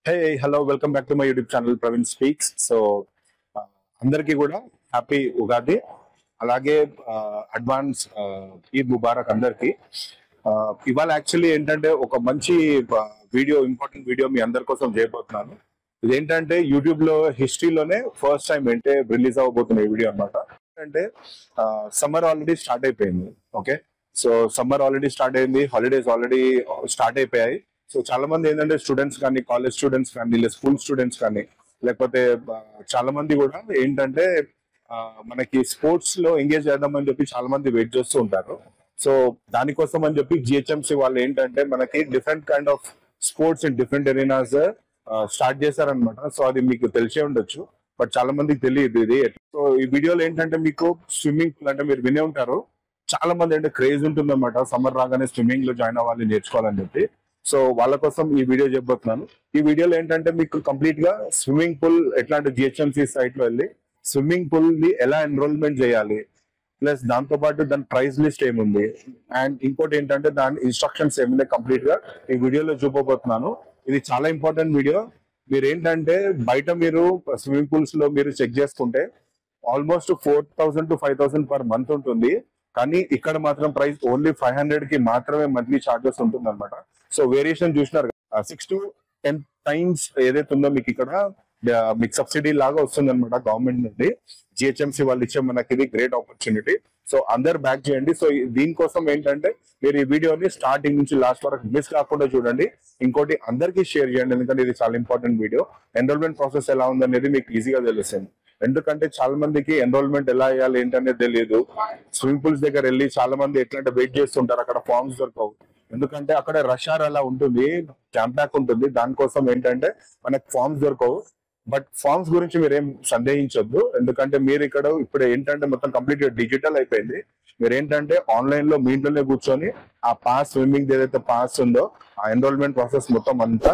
Hey, hello, welcome back to my YouTube channel, Praveen Speaks. అందరికీ కూడా happy Ugadi. అలాగే advance Eid Mubarak అందరికీ. ఇవాళ యాక్చువల్లీ ఏంటంటే ఒక మంచి వీడియో, ఇంపార్టెంట్ వీడియో మీ అందరి కోసం చేయబోతున్నాను. ఇదేంటంటే యూట్యూబ్ లో హిస్టరీలోనే ఫస్ట్ టైం అంటే రిలీజ్ అవ్వబోతున్న ఈ వీడియో అన్నమాట. అంటే సమ్మర్ ఆల్రెడీ స్టార్ట్ అయిపోయింది. Okay, so summer already start అయింది, హాలిడేస్ ఆల్రెడీ స్టార్ట్ అయిపోయాయి. సో చాలా మంది ఏంటంటే స్టూడెంట్స్ కానీ, కాలేజ్ స్టూడెంట్స్ కానీ, లేదా స్కూల్ స్టూడెంట్స్ కానీ, లేకపోతే చాలా మంది కూడా ఏంటంటే మనకి స్పోర్ట్స్ లో ఎంగేజ్ చేద్దామని చెప్పి చాలా మంది వెయిట్ చేస్తూ ఉంటారు. సో దానికోసం అని చెప్పి జిహెచ్ఎంసి వాళ్ళు ఏంటంటే మనకి different kind of sports in different ఎరీనాస్ start చేశారనమాట. సో అది మీకు తెలిసే ఉండొచ్చు, బట్ చాలా మందికి తెలియదు ఇది. సో ఈ వీడియోలో ఏంటంటే మీకు స్విమ్మింగ్ పూల్ అంటే మీరు వినే ఉంటారు, చాలా మంది అంటే క్రేజ్ ఉంటుంది అనమాట సమ్మర్ రాగానే స్విమ్మింగ్ లో జాయిన్ అవ్వాలి, నేర్చుకోవాలని చెప్పి. సో వాళ్ళ కోసం ఈ వీడియో చెప్పబోతున్నాను. ఈ వీడియోలో ఏంటంటే మీకు కంప్లీట్ గా స్విమ్మింగ్ పూల్ ఎట్లాంటి జిహెచ్ఎంసి సైట్ లో వెళ్ళి స్విమ్మింగ్ పూల్ ని ఎలా ఎన్రోల్మెంట్ చేయాలి, ప్లస్ దాంతో పాటు దాని ప్రైస్ లిస్ట్ ఏముంది, అండ్ ఇంకోటి ఏంటంటే దాని ఇన్స్ట్రక్షన్స్ ఏముంది కంప్లీట్ గా ఈ వీడియోలో చూపబోతున్నాను. ఇది చాలా ఇంపార్టెంట్ వీడియో. మీరు ఏంటంటే బయట మీరు స్విమ్మింగ్ పూల్స్ లో మీరు చెక్ చేసుకుంటే ఆల్మోస్ట్ 4,000 to 5,000 పర్ మంత్ ఉంటుంది. కానీ ఇక్కడ మాత్రం ప్రైస్ ఓన్లీ 500 కి మాత్రమే మంత్లీ చార్జెస్ ఉంటుంది అనమాట. సో వేరియేషన్ చూసినారు, 6 to 10 టైమ్స్ ఏదైతే ఉందో మీకు ఇక్కడ మీకు సబ్సిడీ లాగా వస్తుంది అనమాట గవర్నమెంట్ నుండి. జిహెచ్ఎంసి వాళ్ళు ఇచ్చే మనకి ఇది గ్రేట్ ఆపర్చునిటీ. సో అందరు బ్యాక్ చేయండి. సో దీనికోసం ఏంటంటే మీరు ఈ వీడియోని స్టార్టింగ్ నుంచి లాస్ట్ వరకు మిస్ కాకుండా చూడండి. ఇంకోటి అందరికీ షేర్ చేయండి, ఎందుకంటే ఇది చాలా ఇంపార్టెంట్ వీడియో. ఎన్రోల్మెంట్ ప్రాసెస్ ఎలా ఉందనేది మీకు ఈజీగా తెలుస్తుంది. ఎందుకంటే చాలా మందికి ఎన్రోల్మెంట్ ఎలా అయ్యాలి ఏంటనేది తెలియదు. స్విమ్మింగ్ పూల్స్ దగ్గర వెళ్ళి చాలా మంది ఎట్లంటే వెయిట్ చేస్తుంటారు, అక్కడ ఫార్మ్స్ దొరకవు. ఎందుకంటే అక్కడ రష్ అవర్ అలా ఉంటుంది, క్యాంప్ బ్యాక్ ఉంటుంది. దానికోసం ఏంటంటే మనకు ఫార్మ్స్ దొరకవు. బట్ ఫార్మ్స్ గురించి మీరేం సందేహించొద్దు, ఎందుకంటే మీరు ఇక్కడ ఇప్పుడు ఏంటంటే మొత్తం కంప్లీట్ డిజిటల్ అయిపోయింది. మీరు ఏంటంటే ఆన్లైన్ లో మీ ఇంట్లోనే కూర్చొని ఆ పాస్, స్విమ్మింగ్ ఏదైతే పాస్ ఉందో ఆ ఎన్రోల్మెంట్ ప్రాసెస్ మొత్తం అంతా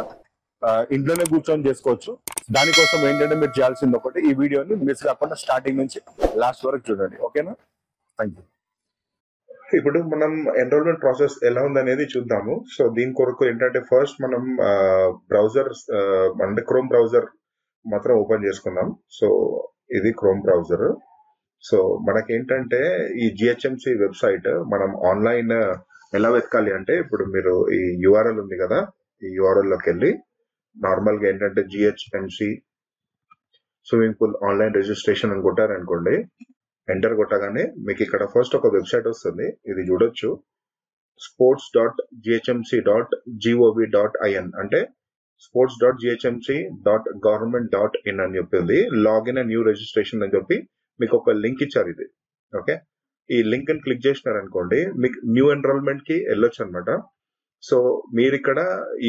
ఇంట్లోనే కూర్చొని చేసుకోవచ్చు. దానికోసం ఏంటంటే మీరు చేయాల్సింది ఒకటి, ఈ వీడియోని మిస్ కాకుండా స్టార్టింగ్ నుంచి లాస్ట్ వరకు చూడండి. ఓకేనా? Thank you. ఇప్పుడు మనం ఎన్రోల్మెంట్ ప్రాసెస్ ఎలా ఉందనేది చూద్దాము. సో దీని కొరకు ఏంటంటే ఫస్ట్ మనం బ్రౌజర్ అంటే క్రోమ్ బ్రౌజర్ మాత్రం ఓపెన్ చేసుకుందాం. సో ఇది క్రోమ్ బ్రౌజర్. సో మనకేంటంటే ఈ జిహెచ్ఎంసి వెబ్సైట్ మనం ఆన్లైన్ ఎలా వెతకాలి అంటే, ఇప్పుడు మీరు ఈ యూఆర్ఎల్ ఉంది కదా, ఈ యూఆర్ఎల్ లోకి వెళ్ళి నార్మల్ గా ఏంటంటే GHMC swimming pool online registration అని కొట్టారనుకోండి, ఎంటర్ కొట్టగానే మీకు ఇక్కడ ఫస్ట్ ఒక వెబ్సైట్ వస్తుంది. ఇది చూడొచ్చు, sports.ghmc.gov.in అంటే sports.ghmc.government.in అని చెప్పింది. లాగిన్ అండ్ న్యూ రిజిస్ట్రేషన్ అని చెప్పి మీకు ఒక లింక్ ఇచ్చారు. ఇది ఓకే, ఈ లింక్ ని క్లిక్ చేసినారనుకోండి మీకు న్యూ ఎన్రోల్మెంట్ కి వెళ్ళొచ్చు అనమాట. సో మీరు ఇక్కడ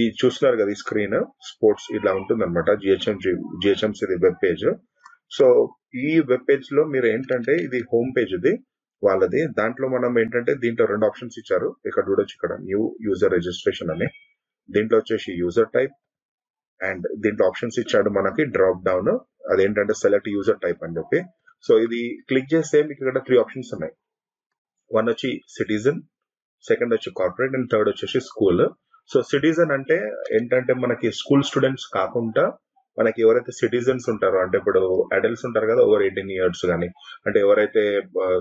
ఈ చూస్తున్నారు కదా, ఈ స్క్రీన్ స్పోర్ట్స్ ఇలా ఉంటుంది అనమాట. GHMC web page. సో ఈ వెబ్ పేజ్ లో మీరు ఏంటంటే ఇది హోమ్ పేజ్ ఇది వాళ్ళది. దాంట్లో మనం ఏంటంటే దీంట్లో 2 ఆప్షన్స్ ఇచ్చారు. ఇక్కడ చూడొచ్చు, ఇక్కడ న్యూ యూజర్ రిజిస్ట్రేషన్ అని, దీంట్లో వచ్చేసి యూజర్ టైప్, అండ్ దీంట్లో ఆప్షన్స్ ఇచ్చాడు మనకి డ్రాప్ డౌన్, అదేంటంటే సెలెక్ట్ యూజర్ టైప్ అని చెప్పి. సో ఇది క్లిక్ చేస్తే మీకు ఇక్కడ 3 ఆప్షన్స్ ఉన్నాయి. 1 వచ్చి సిటిజన్, సెకండ్ వచ్చి కార్పొరేట్, అండ్ థర్డ్ వచ్చేసి స్కూల్. సో సిటిజన్ అంటే ఏంటంటే మనకి స్కూల్ స్టూడెంట్స్ కాకుండా మనకి ఎవరైతే సిటిజన్స్ ఉంటారో, అంటే ఇప్పుడు అడల్ట్స్ ఉంటారు కదా ఓవర్ 18 years కానీ, అంటే ఎవరైతే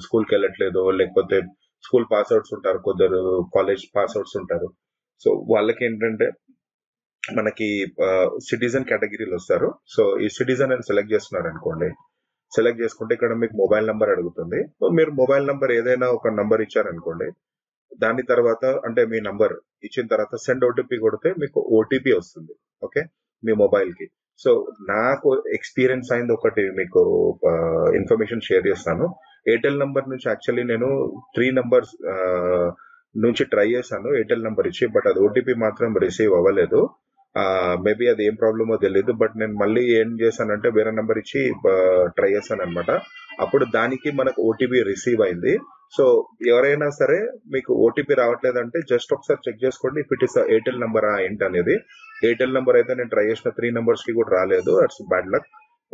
స్కూల్కి వెళ్ళట్లేదో, లేకపోతే స్కూల్ పాస్ అవుట్స్ ఉంటారు, కొందరు కాలేజ్ పాస్ అవుట్స్ ఉంటారు. సో వాళ్ళకి ఏంటంటే మనకి సిటిజన్ కేటగిరీలు వస్తారు. సో ఈ సిటిజన్ అని సెలెక్ట్ చేస్తున్నారు అనుకోండి, సెలెక్ట్ చేసుకుంటే ఇక్కడ మీకు మొబైల్ నంబర్ అడుగుతుంది. సో మీరు మొబైల్ నంబర్ ఏదైనా ఒక నంబర్ ఇచ్చారనుకోండి, దాని తర్వాత అంటే మీ నంబర్ ఇచ్చిన తర్వాత సెండ్ ఓటీపీ కొడితే మీకు ఓటీపీ వస్తుంది. ఓకే, మీ మొబైల్ కి. సో నాకు ఎక్స్పీరియన్స్ అయింది ఒకటి మీకు ఇన్ఫర్మేషన్ షేర్ చేస్తాను. ఎయిర్టెల్ నంబర్ నుంచి యాక్చువల్లీ నేను 3 నంబర్స్ నుంచి ట్రై చేశాను ఎయిర్టెల్ నంబర్ ఇచ్చి, బట్ అది ఓటీపీ మాత్రం రిసీవ్ అవ్వలేదు. మేబీ అది ఏం ప్రాబ్లమో తెలియదు. బట్ నేను మళ్ళీ ఏం చేశానంటే వేరే నెంబర్ ఇచ్చి ట్రై చేశాను అనమాట. అప్పుడు దానికి మనకు ఓటీపీ రిసీవ్ అయింది. సో ఎవరైనా సరే మీకు ఓటీపీ రావట్లేదంటే జస్ట్ ఒకసారి చెక్ చేసుకోండి, if it is Airtel number ఏంటనేది. ఎయిర్టెల్ నెంబర్ అయితే నేను ట్రై చేసిన 3 నంబర్స్ కి కూడా రాలేదు, అట్స్ బ్యాడ్ లక్.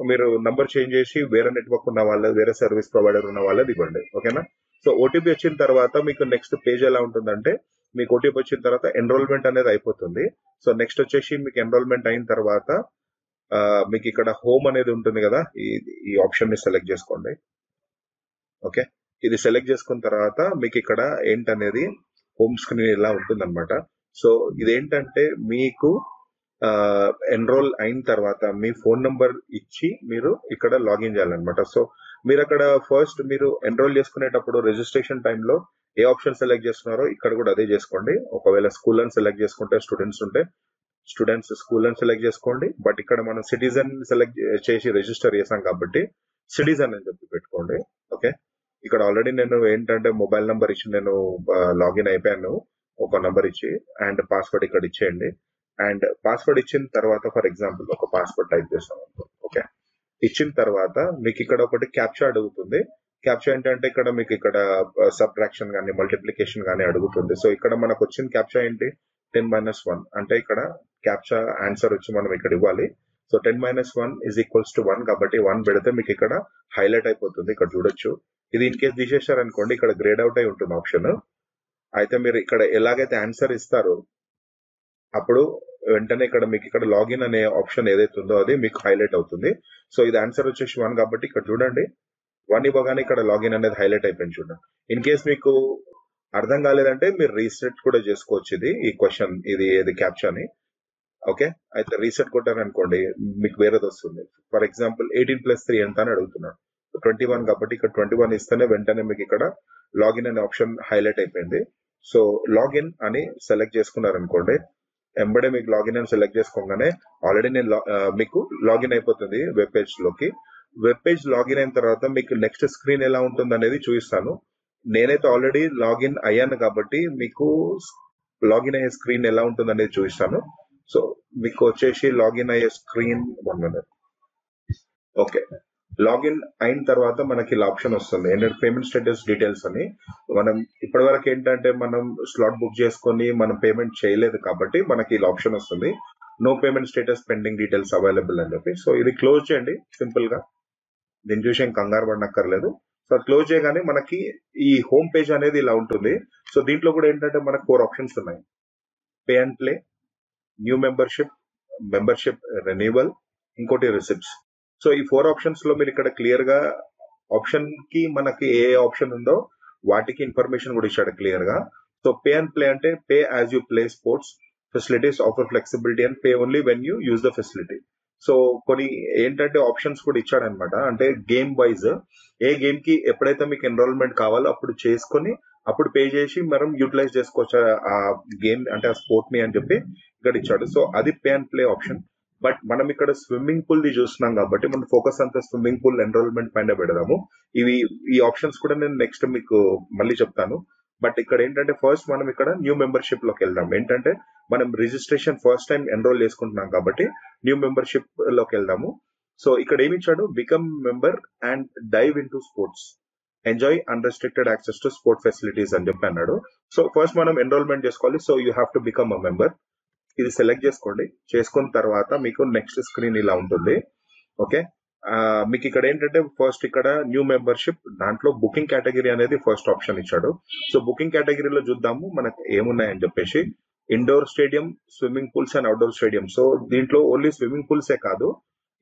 మీరు నంబర్ చేంజ్ చేసి వేరే నెట్వర్క్ ఉన్న వాళ్ళది, వేరే సర్వీస్ ప్రొవైడర్ ఉన్న వాళ్ళది ఇవ్వండి. ఓకేనా? సో ఓటీపీ వచ్చిన తర్వాత మీకు నెక్స్ట్ పేజ్ ఎలా ఉంటుందంటే, మీకు ఓటీపీ వచ్చిన తర్వాత ఎన్రోల్మెంట్ అనేది అయిపోతుంది. సో నెక్స్ట్ వచ్చేసి మీకు ఎన్రోల్మెంట్ అయిన తర్వాత మీకు ఇక్కడ హోమ్ అనేది ఉంటుంది కదా, ఈ ఆప్షన్ ని సెలెక్ట్ చేసుకోండి. ఓకే, ఇది సెలెక్ట్ చేసుకున్న తర్వాత మీకు ఇక్కడ ఏంటనేది హోమ్ స్క్రీన్ ఇలా ఉంటుంది అనమాట. సో ఇదేంటంటే మీకు ఎన్రోల్ అయిన తర్వాత మీ ఫోన్ నంబర్ ఇచ్చి మీరు ఇక్కడ లాగిన్ చేయాలన్నమాట. సో మీరు అక్కడ ఫస్ట్ మీరు ఎన్రోల్ చేసుకునేటప్పుడు రిజిస్ట్రేషన్ టైంలో ఏ ఆప్షన్ సెలెక్ట్ చేస్తున్నారో ఇక్కడ కూడా అదే చేసుకోండి. ఒకవేళ స్కూల్ అని సెలెక్ట్ చేసుకుంటే స్టూడెంట్స్ ఉంటే స్టూడెంట్స్ స్కూల్ అని సెలెక్ట్ చేసుకోండి. బట్ ఇక్కడ మనం సిటిజన్ సెలెక్ట్ చేసి రిజిస్టర్ చేసాం కాబట్టి సిటిజన్ అని చెప్పి పెట్టుకోండి. ఓకే, ఇక్కడ ఆల్రెడీ నేను ఏంటంటే మొబైల్ నంబర్ ఇచ్చి నేను లాగిన్ అయిపోయాను ఒక నంబర్ ఇచ్చి, అండ్ పాస్వర్డ్ ఇక్కడ ఇచ్చేయండి. అండ్ పాస్వర్డ్ ఇచ్చిన తర్వాత ఫర్ ఎగ్జాంపుల్ ఒక పాస్వర్డ్ టైప్ చేస్తాం. ఓకే, ఇచ్చిన తర్వాత మీకు ఇక్కడ ఒకటి క్యాప్చా అడుగుతుంది. క్యాప్చా ఏంటంటే ఇక్కడ మీకు ఇక్కడ సబ్ట్రాక్షన్ కానీ మల్టిప్లికేషన్ కానీ అడుగుతుంది. సో ఇక్కడ మనకు వచ్చిన క్యాప్చా ఏంటి 10-1 అంటే ఇక్కడ క్యాప్చా ఆన్సర్ వచ్చి మనం ఇక్కడ ఇవ్వాలి. సో 10-1 = 1 కాబట్టి 1 పెడితే మీకు ఇక్కడ హైలైట్ అయిపోతుంది. ఇక్కడ చూడొచ్చు. ఇది ఇన్ కేస్ తీసేశారు అనుకోండి ఇక్కడ గ్రేడ్ అవుట్ అయి ఉంటుంది ఆప్షన్. అయితే మీరు ఇక్కడ ఎలాగైతే ఆన్సర్ ఇస్తారో అప్పుడు వెంటనే ఇక్కడ మీకు ఇక్కడ లాగిన్ అనే ఆప్షన్ ఏదైతే ఉందో అది మీకు హైలైట్ అవుతుంది. సో ఇది ఆన్సర్ వచ్చేసి 1 కాబట్టి ఇక్కడ చూడండి 1 ఇవ్వగానే ఇక్కడ లాగిన్ అనేది హైలైట్ అయిపోయింది చూడండి. ఇన్ కేస్ మీకు అర్థం కాలేదంటే మీరు రీసెట్ కూడా చేసుకోవచ్చు. ఈ క్వశ్చన్ ఏది క్యాప్చాని. ఓకే, అయితే రీసెట్ కొట్టారనుకోండి మీకు వేరేది వస్తుంది. ఫర్ ఎగ్జాంపుల్ 18+3 ఎంత అని అడుగుతున్నాడు. 21 కాబట్టి ఇక్కడ 21 ఇస్తేనే వెంటనే మీకు ఇక్కడ లాగిన్ అనే ఆప్షన్ హైలైట్ అయిపోయింది. సో లాగిన్ అని సెలెక్ట్ చేసుకున్నారనుకోండి, ఎంబడే మీకు లాగిన్ అని సెలెక్ట్ చేసుకోగానే ఆల్రెడీ నేను మీకు లాగిన్ అయిపోతుంది వెబ్ పేజ్ లోకి. వెబ్ పేజ్ లాగిన్ అయిన తర్వాత మీకు నెక్స్ట్ స్క్రీన్ ఎలా ఉంటుంది అనేది చూపిస్తాను. నేనైతే ఆల్రెడీ లాగిన్ అయ్యాను కాబట్టి మీకు లాగిన్ అయ్యే స్క్రీన్ ఎలా ఉంటుంది అనేది చూపిస్తాను. సో మీకు వచ్చేసి లాగిన్ అయ్యే స్క్రీన్ 1 minute. ఓకే, లాగిన్ అయిన తర్వాత మనకి ఇలా ఆప్షన్ వస్తుంది ఏంటంటే పేమెంట్ స్టేటస్ డీటెయిల్స్ అని. మనం ఇప్పటి వరకు ఏంటంటే మనం స్లాట్ బుక్ చేసుకొని మనం పేమెంట్ చేయలేదు కాబట్టి మనకి ఇలా ఆప్షన్ వస్తుంది no payment status pending details available అని చెప్పి. సో ఇది క్లోజ్ చేయండి సింపుల్ గా, దీని చూసి ఏం కంగారు పడనక్కర్లేదు. సో క్లోజ్ చేయగానే మనకి ఈ హోమ్ పేజ్ అనేది ఇలా ఉంటుంది. సో దీంట్లో కూడా ఏంటంటే మనకు 4 ఆప్షన్స్ ఉన్నాయి. Pay and play, new membership renewal, ఇంకోటి రిసిప్ట్స్. సో ఈ 4 ఆప్షన్స్ లో మీరు ఇక్కడ క్లియర్ గా ఆప్షన్ కి మనకి ఏ ఆప్షన్ ఉందో వాటికి ఇన్ఫర్మేషన్ కూడా ఇచ్చాడు క్లియర్ గా. సో పే అండ్ ప్లే అంటే pay as you play sports facilities offer flexibility and pay only when you use the facility. So కొన్ని ఏంటంటే ఆప్షన్స్ కూడా ఇచ్చాడనమాట. అంటే గేమ్ వైజ్ ఏ గేమ్ కి ఎప్పుడైతే మీకు ఎన్రోల్మెంట్ కావాలో అప్పుడు చేసుకొని అప్పుడు పే చేసి మనం యూటిలైజ్ చేసుకోవచ్చు ఆ గేమ్ అంటే ఆ స్పోర్ట్ ని అని చెప్పి ఇక్కడ ఇచ్చాడు. సో అది pay and play option. But మనం ఇక్కడ స్విమ్మింగ్ పూల్ ది చూస్తున్నాం కాబట్టి మన ఫోకస్ అంతా స్విమ్మింగ్ పూల్ ఎన్రోల్మెంట్ పైన పెడదాము. ఈ ఆప్షన్స్ కూడా నేను నెక్స్ట్ మీకు మళ్ళీ చెప్తాను. బట్ ఇక్కడ ఏంటంటే ఫస్ట్ మనం ఇక్కడ న్యూ మెంబర్షిప్ లోకి వెళ్దాం. ఏంటంటే మనం రిజిస్ట్రేషన్ ఫస్ట్ టైం ఎన్రోల్ చేసుకుంటున్నాం కాబట్టి న్యూ మెంబర్షిప్ లోకి వెళ్దాము. సో ఇక్కడ ఏమి ఇచ్చాడు, become member and dive in to sports, enjoy unrestricted access to sport facilities అని చెప్పి అన్నాడు. సో ఫస్ట్ మనం ఎన్రోల్మెంట్ చేసుకోవాలి. So you have to become a member. ఇది సెలెక్ట్ చేసుకోండి. చేసుకున్న తర్వాత మీకు నెక్స్ట్ స్క్రీన్ ఇలా ఉంటుంది. ఓకే, మీకు ఇక్కడ ఏంటంటే ఫస్ట్ ఇక్కడ న్యూ మెంబర్షిప్ దాంట్లో బుకింగ్ కేటగిరీ అనేది ఫస్ట్ ఆప్షన్ ఇచ్చాడు. సో బుకింగ్ కేటగిరీలో చూద్దాము మనకు ఏమున్నాయని చెప్పేసి. Indoor stadium, swimming pools and outdoor stadium. So దీంట్లో ఓన్లీ స్విమ్మింగ్ పూల్సే కాదు,